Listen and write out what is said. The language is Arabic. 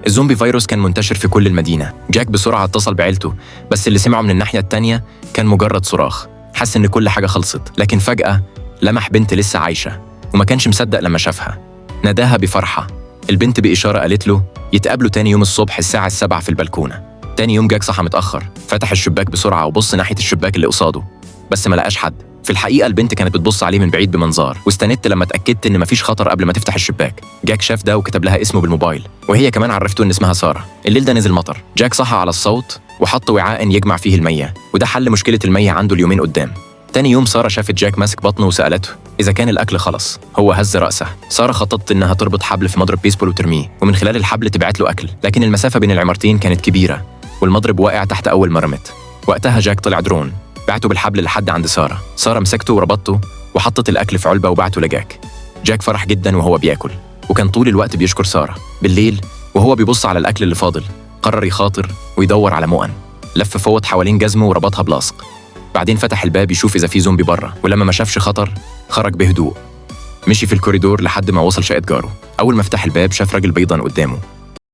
الزومبي فيروس كان منتشر في كل المدينة. جاك بسرعة اتصل بعيلته، بس اللي سمعه من الناحية التانية كان مجرد صراخ. حس إن كل حاجة خلصت، لكن فجأة لمح بنت لسه عايشة وما كانش مصدق لما شافها. ناداها بفرحة. البنت بإشارة قالت له يتقابلوا تاني يوم الصبح الساعة 7 في البلكونة. تاني يوم جاك صحى متأخر، فتح الشباك بسرعة وبص ناحية الشباك اللي قصاده، بس ما لقاش حد. في الحقيقة البنت كانت بتبص عليه من بعيد بمنظار، واستندت لما اتأكدت إن مفيش خطر قبل ما تفتح الشباك. جاك شاف ده وكتب لها اسمه بالموبايل، وهي كمان عرفته إن اسمها سارة. الليل ده نزل مطر. جاك صحى على الصوت وحط وعاء يجمع فيه المية، وده حل مشكلة المية عنده اليومين قدام. تاني يوم سارة شافت جاك ماسك بطنه وسألته إذا كان الأكل خلص. هو هز رأسه. سارة خططت إنها تربط حبل في مضرب بيسبول وترميه، ومن خلال الحبل تبعت له أكل، لكن المسافة بين العمارتين كانت كبيرة والمضرب واقع تحت أول ما رمت. وقتها جاك طلع درون، بعته بالحبل لحد عند سارة. سارة مسكته وربطته وحطت الأكل في علبة وبعته لجاك. جاك فرح جدا وهو بياكل، وكان طول الوقت بيشكر سارة. بالليل وهو بيبص على الأكل اللي فاضل، قرر يخاطر ويدور على مؤن. لف فوط حوالين جزمه وربطها بلاصق. بعدين فتح الباب يشوف إذا في زومبي بره، ولما ما شافش خطر خرج بهدوء. مشي في الكوريدور لحد ما وصل شقة جاره. أول ما فتح الباب شاف راجل بيضان قدامه.